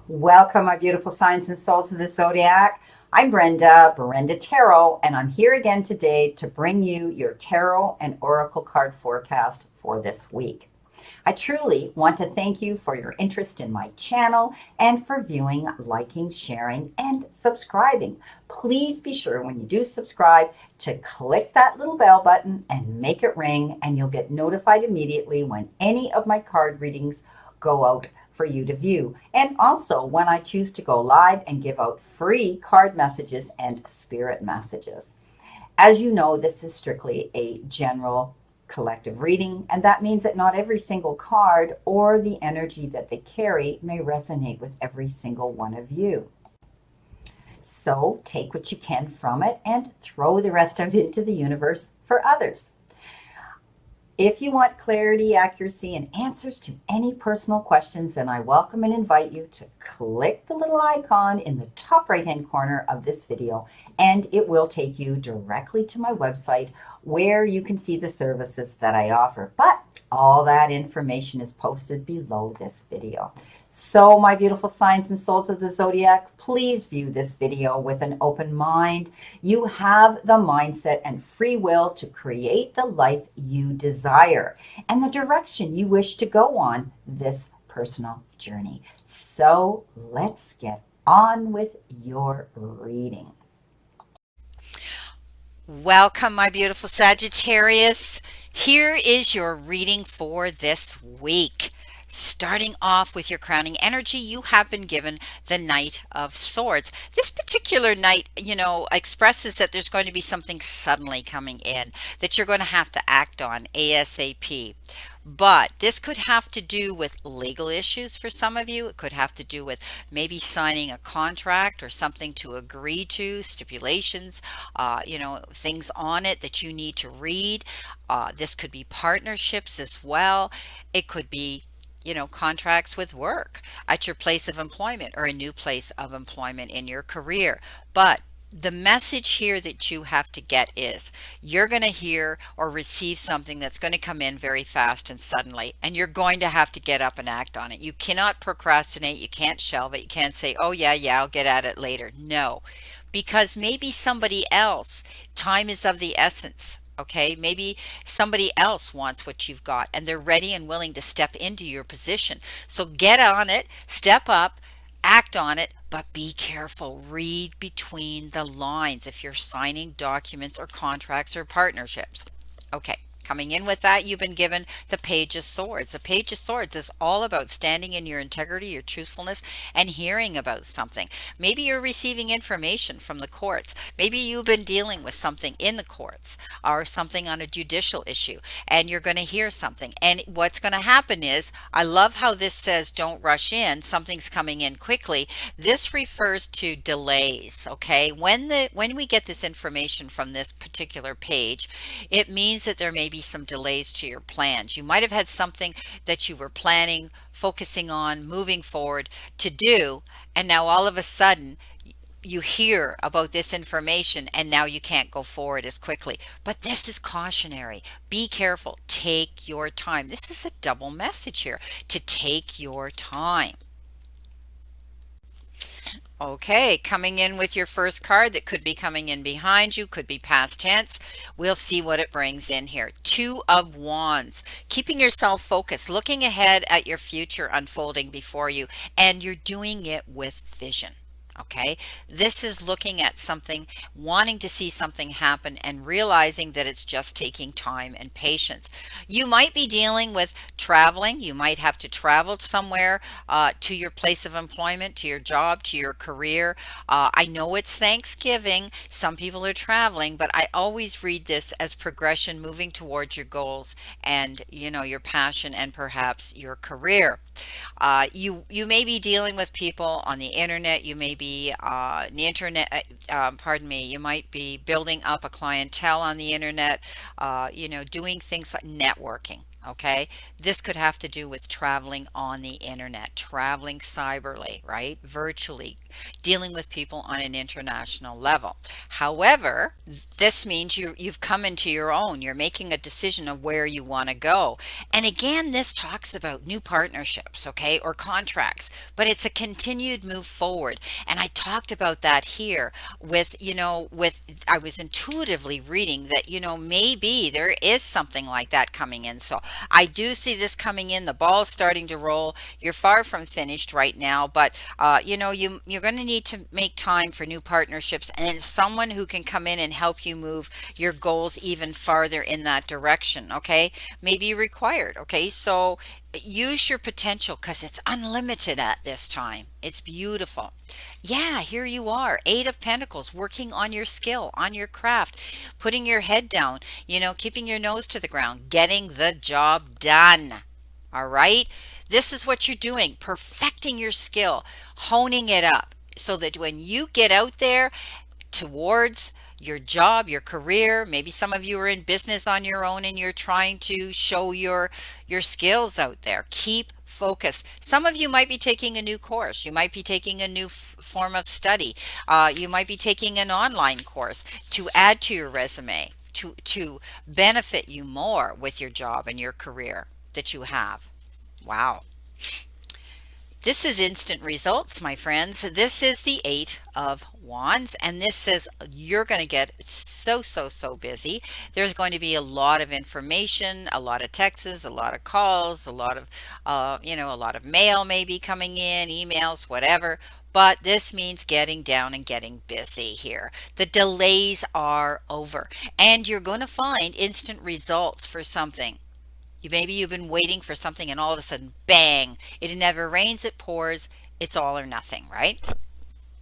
Welcome, my beautiful signs and souls of the zodiac. I'm Brenda Tarot, and I'm here again today to bring you your tarot and oracle card forecast for this week. I truly want to thank you for your interest in my channel and for viewing, liking, sharing, and subscribing. Please be sure when you do subscribe to click that little bell button and make it ring, and you'll get notified immediately when any of my card readings go out for you to view. And also when I choose to go live and give out free card messages and spirit messages. As you know, this is strictly a general collective reading, and that means that not every single card or the energy that they carry may resonate with every single one of you. So take what you can from it and throw the rest out into the universe for others. If you want clarity, accuracy, and answers to any personal questions, then I welcome and invite you to click the little icon in the top right-hand corner of this video, and it will take you directly to my website where you can see the services that I offer. But all that information is posted below this video. So my beautiful signs and souls of the zodiac, please view this video with an open mind. You have the mindset and free will to create the life you desire and the direction you wish to go on this personal journey. So let's get on with your reading. Welcome, my beautiful Sagittarius. Here is your reading for this week. Starting off with your crowning energy, you have been given the Knight of Swords. This particular knight, expresses that there's going to be something suddenly coming in that you're going to have to act on ASAP. But this could have to do with legal issues for some of you. It could have to do with maybe signing a contract or something to agree to, stipulations, things on it that you need to read. This could be partnerships as well. It could be contracts with work at your place of employment or a new place of employment in your career. But the message here that you have to get is you're going to hear or receive something that's going to come in very fast and suddenly, and you're going to have to get up and act on it. You cannot procrastinate. You can't shelve it. You can't say, oh, yeah, I'll get at it later. No, because maybe somebody else, time is of the essence. Okay, maybe somebody else wants what you've got and they're ready and willing to step into your position. So get on it, step up, act on it, but be careful. Read between the lines if you're signing documents or contracts or partnerships. Okay. Coming in with that, you've been given the Page of Swords. The Page of Swords is all about standing in your integrity, your truthfulness, and hearing about something. Maybe you're receiving information from the courts. Maybe you've been dealing with something in the courts or something on a judicial issue, and you're going to hear something. And what's going to happen is, I love how this says don't rush in. Something's coming in quickly. This refers to delays, okay? When we get this information from this particular page, it means that there may be some delays to your plans. You might have had something that you were planning, focusing on, moving forward to do, and now all of a sudden you hear about this information and now you can't go forward as quickly. But this is cautionary. Be careful. Take your time. This is a double message here, to take your time. Okay, coming in with your first card that could be coming in behind you, could be past tense. We'll see what it brings in here. Two of Wands, keeping yourself focused, looking ahead at your future unfolding before you, and you're doing it with vision. Okay, this is looking at something, wanting to see something happen and realizing that it's just taking time and patience. You might be dealing with traveling. You might have to travel somewhere to your place of employment, to your job, to your career. I know it's Thanksgiving. Some people are traveling, but I always read this as progression, moving towards your goals and, your passion and perhaps your career. You may be dealing with people on the internet. You may be be the internet, pardon me, you might be building up a clientele on the internet, doing things like networking. Okay, this could have to do with traveling on the internet, traveling cyberly, right? Virtually, dealing with people on an international level. However, this means you've come into your own. You're making a decision of where you want to go. And again, this talks about new partnerships, okay, or contracts, but it's a continued move forward. And I talked about that here I was intuitively reading that, maybe there is something like that coming in. So I do see this coming in. The ball's starting to roll. You're far from finished right now, but you're going to need to make time for new partnerships and someone who can come in and help you move your goals even farther in that direction. Okay, maybe required. Okay, so use your potential because it's unlimited at this time. It's beautiful. Yeah, here you are, Eight of Pentacles, working on your skill, on your craft, putting your head down, keeping your nose to the ground, getting the job done. All right, this is what you're doing, perfecting your skill, honing it up so that when you get out there towards your job, your career, maybe some of you are in business on your own and you're trying to show your skills out there. Keep focused. Some of you might be taking a new course. You might be taking a new form of study. You might be taking an online course to add to your resume, to benefit you more with your job and your career that you have. Wow. This is instant results, my friends. This is the Eight of Wands, and this says you're going to get so busy. There's going to be a lot of information, a lot of texts, a lot of calls, a lot of, a lot of mail maybe coming in, emails, whatever. But this means getting down and getting busy here. The delays are over, and you're going to find instant results for something. Maybe you've been waiting for something and all of a sudden, bang, it never rains, it pours, it's all or nothing, right?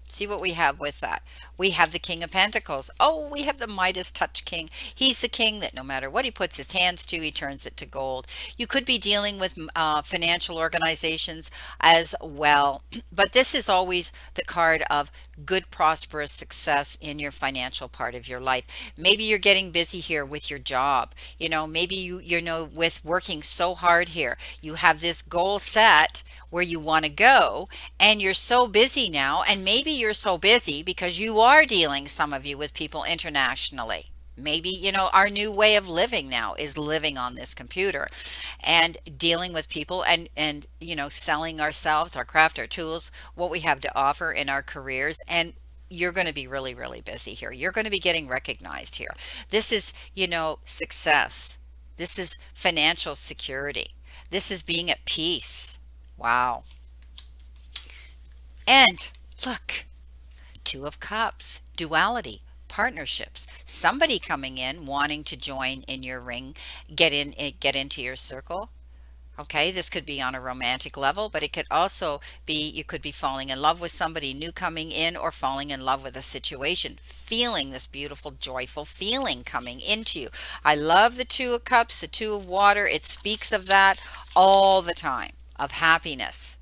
See what we have with that. We have the King of Pentacles. Oh, we have the Midas touch king. He's the king that no matter what he puts his hands to, he turns it to gold. You could be dealing with financial organizations as well, but this is always the card of good, prosperous success in your financial part of your life. Maybe you're getting busy here with your job. Maybe with working so hard here, you have this goal set where you want to go and you're so busy now, and maybe you're so busy because you are dealing, some of you, with people internationally. Maybe, our new way of living now is living on this computer and dealing with people and selling ourselves, our craft, our tools, what we have to offer in our careers. And you're going to be really busy here. You're going to be getting recognized here. This is, success. This is financial security. This is being at peace. Wow. And look, Two of Cups, duality, partnerships, somebody coming in wanting to join in your ring, get into your circle. Okay, this could be on a romantic level, but it could also be you could be falling in love with somebody new coming in, or falling in love with a situation, feeling this beautiful, joyful feeling coming into you. I love the Two of Cups, the Two of Water. It speaks of that all the time, of happiness.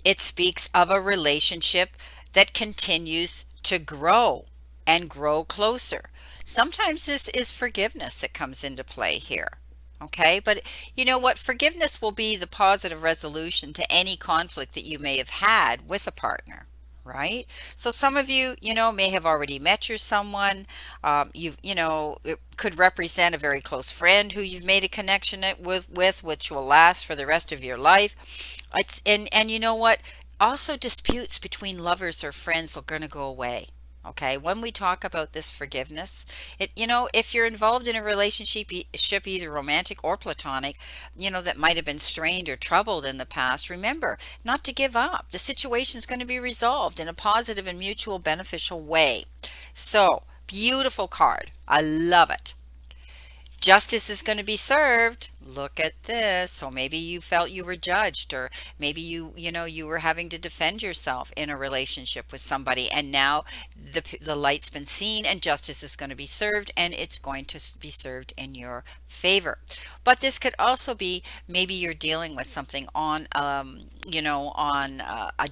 It speaks of a relationship that continues to grow and grow closer. Sometimes this is forgiveness that comes into play here. Okay, but you know what? Forgiveness will be the positive resolution to any conflict that you may have had with a partner, right? So some of you, may have already met your someone. It could represent a very close friend who you've made a connection with, which will last for the rest of your life. And you know what? Also, disputes between lovers or friends are going to go away. Okay, when we talk about this forgiveness, if you're involved in a relationship, either romantic or platonic, that might have been strained or troubled in the past, remember not to give up. The situation is going to be resolved in a positive and mutual beneficial way. So, beautiful card. I love it. Justice is going to be served. look at this. So maybe you felt you were judged, or maybe you were having to defend yourself in a relationship with somebody, and now the light's been seen and justice is going to be served, and it's going to be served in your favor. But this could also be, maybe you're dealing with something on on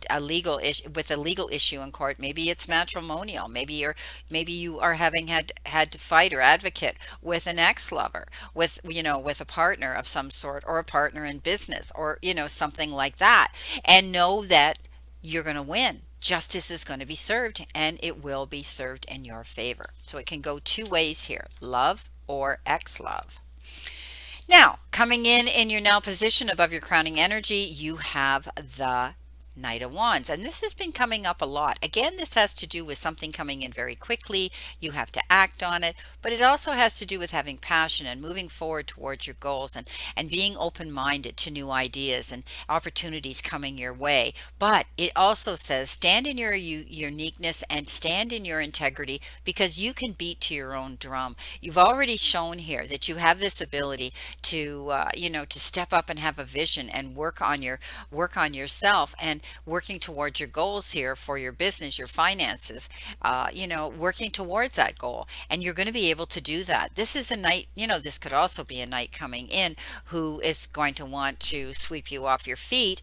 a legal issue, with a legal issue in court. Maybe it's matrimonial. Maybe you are having had to fight or advocate with an ex-lover, with with a partner of some sort, or a partner in business, or something like that. And know that you're going to win. Justice is going to be served, and it will be served in your favor. So it can go two ways here: love or ex-love. Now, coming in your now position above your crowning energy, you have the Knight of Wands. And this has been coming up a lot. Again, this has to do with something coming in very quickly. You have to act on it. But it also has to do with having passion and moving forward towards your goals, and being open-minded to new ideas and opportunities coming your way. But it also says stand in your uniqueness and stand in your integrity, because you can beat to your own drum. You've already shown here that you have this ability to to step up and have a vision and work on yourself, and working towards your goals here for your business, your finances, working towards that goal. And you're going to be able to do that. This is a knight, this could also be a knight coming in who is going to want to sweep you off your feet.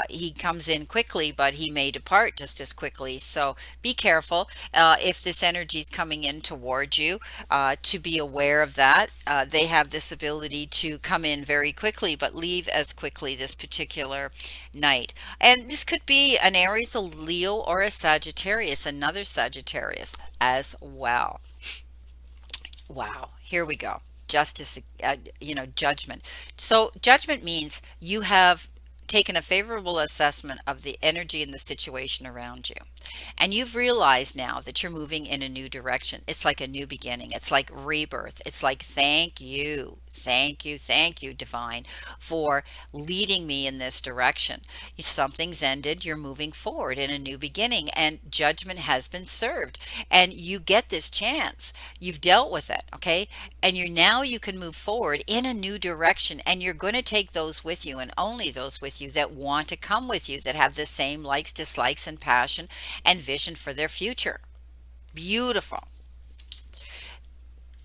He comes in quickly, but he may depart just as quickly. So be careful if this energy is coming in toward you, to be aware of that. They have this ability to come in very quickly, but leave as quickly, this particular night. And this could be an Aries, a Leo, or a Sagittarius, another Sagittarius as well. Wow, here we go. Justice, judgment. So judgment means you have taken a favorable assessment of the energy and the situation around you. And you've realized now that you're moving in a new direction. It's like a new beginning. It's like rebirth. It's like, thank you, thank you, divine, for leading me in this direction. Something's ended. You're moving forward in a new beginning, and judgment has been served. And you get this chance. You've dealt with it, okay? And you can move forward in a new direction, and you're going to take those with you, and only those with you that want to come with you, that have the same likes, dislikes, and passion and vision for their future. Beautiful.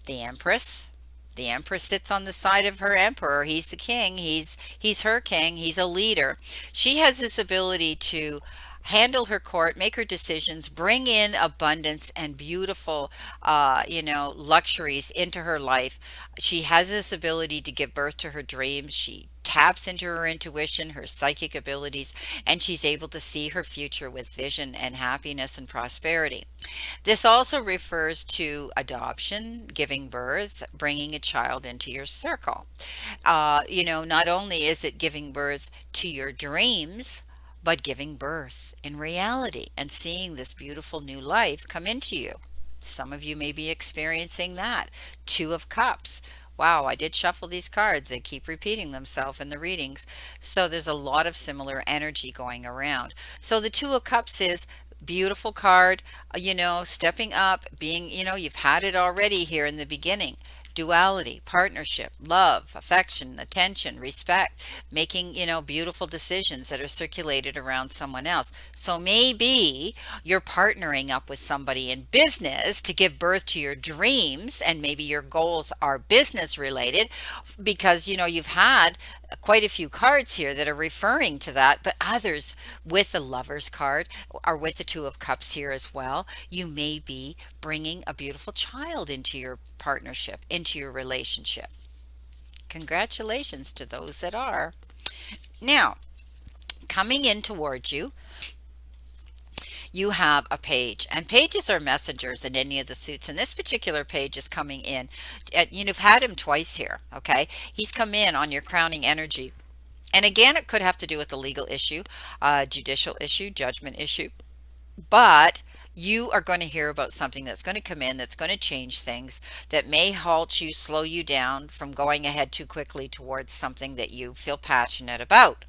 The Empress. The Empress sits on the side of her emperor. He's the king. He's her king. He's a leader. She has this ability to handle her court, make her decisions, bring in abundance and beautiful, luxuries into her life. She has this ability to give birth to her dreams. She taps into her intuition, her psychic abilities, and she's able to see her future with vision and happiness and prosperity. This also refers to adoption, giving birth, bringing a child into your circle. Not only is it giving birth to your dreams, but giving birth in reality and seeing this beautiful new life come into you. Some of you may be experiencing that. Two of Cups. Wow, I did shuffle these cards. They keep repeating themselves in the readings. So there's a lot of similar energy going around. So the Two of Cups is beautiful card, stepping up, being, you've had it already here in the beginning. Duality, partnership, love, affection, attention, respect, making, beautiful decisions that are circulated around someone else. So maybe you're partnering up with somebody in business to give birth to your dreams, and maybe your goals are business related, because, you've had quite a few cards here that are referring to that, but others with the Lover's card or with the Two of Cups here as well. You may be bringing a beautiful child into your partnership, into your relationship. Congratulations to those that are. Now, coming in towards you, you have a page, and pages are messengers in any of the suits, and this particular page is coming in. You've had him twice here, okay? He's come in on your crowning energy, and again, it could have to do with a legal issue, judicial issue, judgment issue, but you are going to hear about something that's going to come in, that's going to change things, that may halt you, slow you down from going ahead too quickly towards something that you feel passionate about.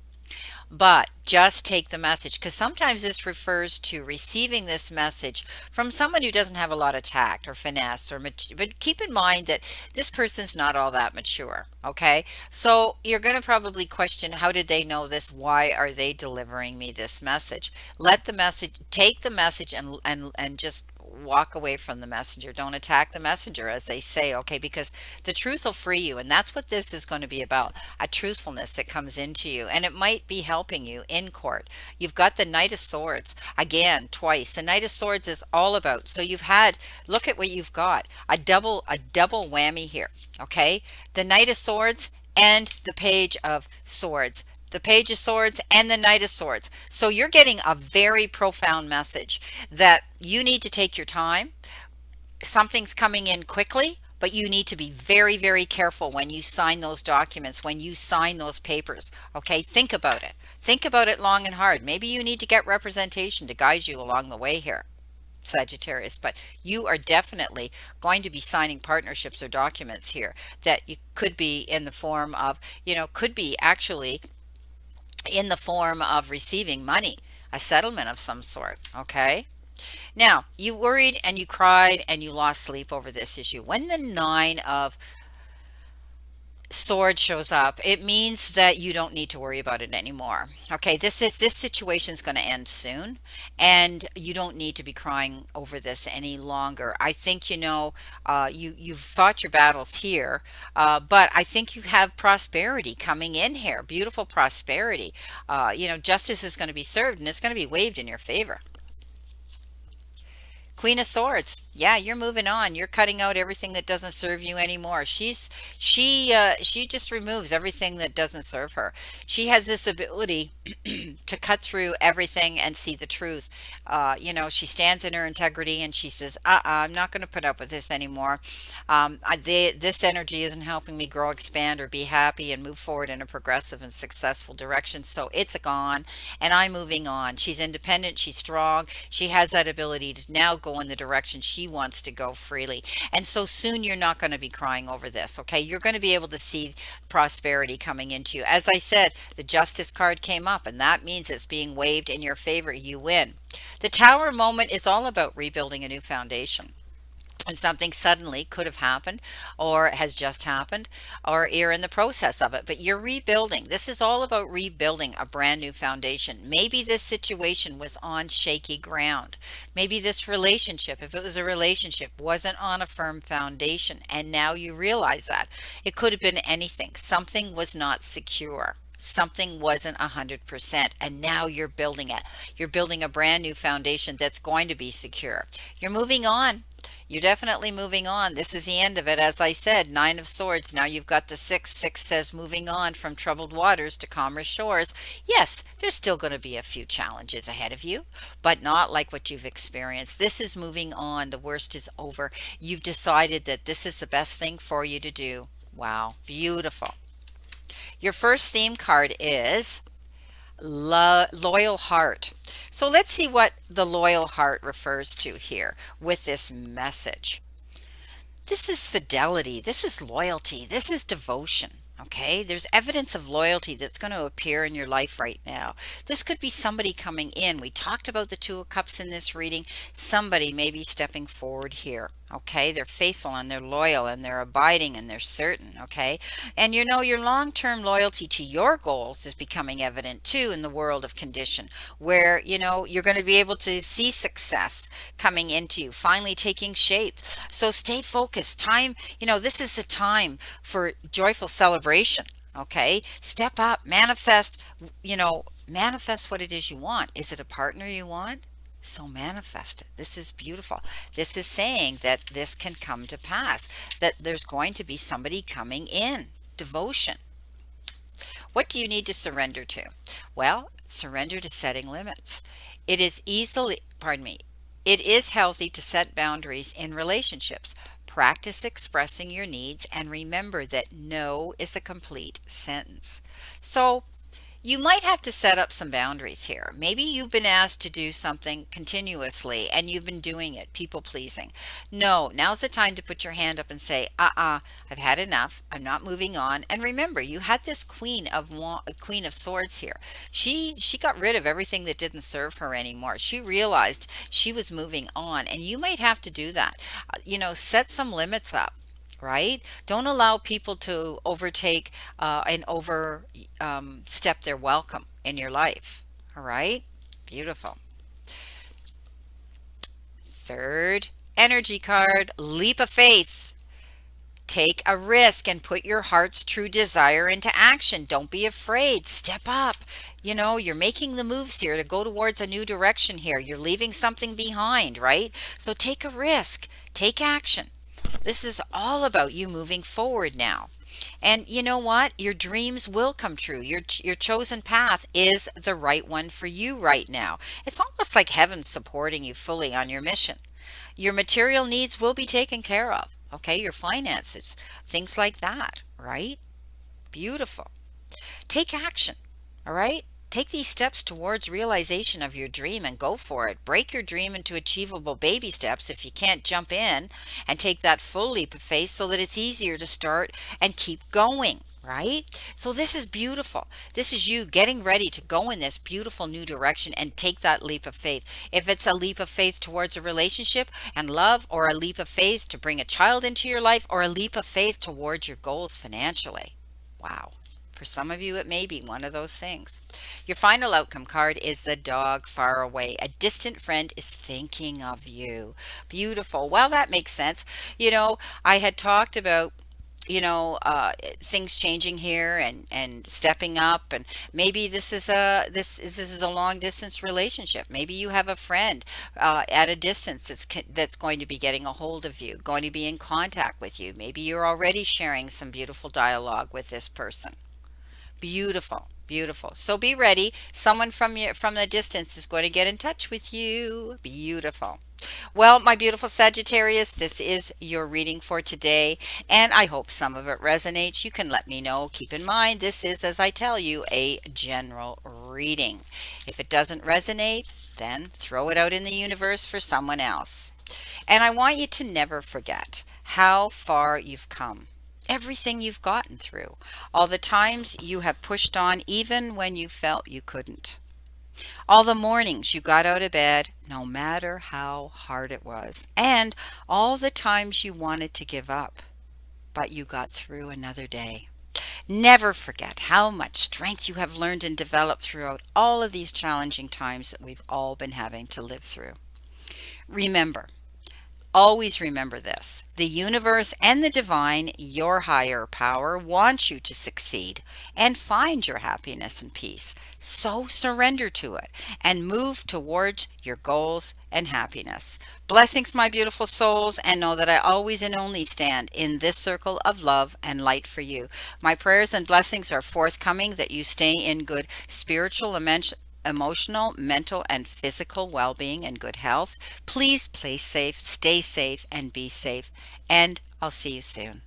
But just take the message, because sometimes this refers to receiving this message from someone who doesn't have a lot of tact or finesse or but keep in mind that this person's not all that mature. Okay, so you're going to probably question, how did they know this? Why are they delivering me this message? Let the message, take the message, and just walk away from the messenger. Don't attack the messenger, as they say. Okay, because the truth will free you, and that's what this is going to be about, a truthfulness that comes into you, and it might be helping you in court. You've got the Knight of Swords again twice. The Knight of Swords is all about, so you've had, look at what you've got, a double whammy here. Okay, the Knight of Swords and the Page of Swords, the Page of Swords and the Knight of Swords. So you're getting a very profound message that you need to take your time. Something's coming in quickly, but you need to be very, very careful when you sign those documents, when you sign those papers. Okay, think about it. Think about it long and hard. Maybe you need to get representation to guide you along the way here, Sagittarius, but you are definitely going to be signing partnerships or documents here that you could be in the form of, could be actually in the form of receiving money, a settlement of some sort. Okay. Now, you worried and you cried and you lost sleep over this issue. When the Nine of Sword shows up, it means that you don't need to worry about it anymore. Okay, this situation is going to end soon, and you don't need to be crying over this any longer. I think you've fought your battles here, but I think you have prosperity coming in here. Beautiful prosperity. Justice is going to be served, and it's going to be waved in your favor. Queen of Swords. Yeah, you're moving on. You're cutting out everything that doesn't serve you anymore. She just removes everything that doesn't serve her. She has this ability to cut through everything and see the truth. She stands in her integrity and she says, I'm not going to put up with this anymore. This energy isn't helping me grow, expand, or be happy and move forward in a progressive and successful direction. So it's gone, and I'm moving on. She's independent. She's strong. She has that ability to now go in the direction she wants to go freely. And so soon you're not going to be crying over this. Okay. You're going to be able to see prosperity coming into you. As I said, the Justice card came up, and that means it's being waved in your favor. You win. The Tower moment is all about rebuilding a new foundation. And something suddenly could have happened, or has just happened, or you're in the process of it, but you're rebuilding. This is all about rebuilding a brand new foundation. Maybe this situation was on shaky ground. Maybe this relationship, if it was a relationship, wasn't on a firm foundation, and now you realize that. It could have been anything. Something was not secure. Something wasn't 100%, and now you're building it. You're building a brand new foundation that's going to be secure. You're moving on. You're definitely moving on. This is the end of it. As I said, Nine of Swords. Now you've got the Six. Six says moving on from troubled waters to calmer shores. Yes, there's still going to be a few challenges ahead of you, but not like what you've experienced. This is moving on. The worst is over. You've decided that this is the best thing for you to do. Wow, beautiful. Your first theme card is Loyal Heart. So let's see what the loyal heart refers to here with this message. This is fidelity. This is loyalty. This is devotion. Okay, there's evidence of loyalty that's going to appear in your life right now. This could be somebody coming in. We talked about the Two of Cups in this reading. Somebody may be stepping forward here. Okay, they're faithful and they're loyal and they're abiding and they're certain. Okay, and your long-term loyalty to your goals is becoming evident too in the world of condition, where you're going to be able to see success coming into you, finally taking shape. So stay focused. This is the time for joyful celebration. Okay, step up, manifest what it is you want. Is it a partner you want? So manifest it. This is beautiful. This is saying that this can come to pass, that there's going to be somebody coming in. Devotion. What do you need to surrender to? Well, surrender to setting limits. It is healthy to set boundaries in relationships. Practice expressing your needs and remember that no is a complete sentence. So You might have to set up some boundaries here. Maybe you've been asked to do something continuously and you've been doing it, people pleasing. No, now's the time to put your hand up and say, I've had enough. I'm not moving on. And remember, you had this queen of swords here. She got rid of everything that didn't serve her anymore. She realized she was moving on, and you might have to do that. Set some limits up. Right? Don't allow people to overtake and over step their welcome in your life. All right? Beautiful. Third energy card, leap of faith. Take a risk and put your heart's true desire into action. Don't be afraid. Step up. You're making the moves here to go towards a new direction here. You're leaving something behind, right? So take a risk. Take action. This is all about you moving forward now. And you know what? Your dreams will come true. Your chosen path is the right one for you right now. It's almost like heaven supporting you fully on your mission. Your material needs will be taken care of. Okay, your finances, things like that, right? Beautiful. Take action. All right? Take these steps towards realization of your dream and go for it. Break your dream into achievable baby steps if you can't jump in and take that full leap of faith so that it's easier to start and keep going, right? So this is beautiful. This is you getting ready to go in this beautiful new direction and take that leap of faith. If it's a leap of faith towards a relationship and love, or a leap of faith to bring a child into your life, or a leap of faith towards your goals financially. Wow. For some of you, it may be one of those things. Your final outcome card is the dog far away. A distant friend is thinking of you. Beautiful. Well, that makes sense. I had talked about things changing here and stepping up, and maybe this is a long distance relationship. Maybe you have a friend at a distance that's going to be getting a hold of you, going to be in contact with you. Maybe you're already sharing some beautiful dialogue with this person. Beautiful, beautiful. So be ready. Someone from the distance is going to get in touch with you. Beautiful. Well, my beautiful Sagittarius, this is your reading for today, and I hope some of it resonates. You can let me know. Keep in mind, this is, as I tell you, a general reading. If it doesn't resonate, then throw it out in the universe for someone else. And I want you to never forget how far you've come. Everything you've gotten through, all the times you have pushed on even when you felt you couldn't, all the mornings you got out of bed no matter how hard it was, and all the times you wanted to give up, but you got through another day. Never forget how much strength you have learned and developed throughout all of these challenging times that we've all been having to live through. Remember, always remember this: the universe and the divine, your higher power, wants you to succeed and find your happiness and peace. So surrender to it and move towards your goals and happiness. Blessings, my beautiful souls, and know that I always and only stand in this circle of love and light for you. My prayers and blessings are forthcoming that you stay in good spiritual, emotional, mental, and physical well-being and good health. Please play safe, stay safe, and be safe. And I'll see you soon.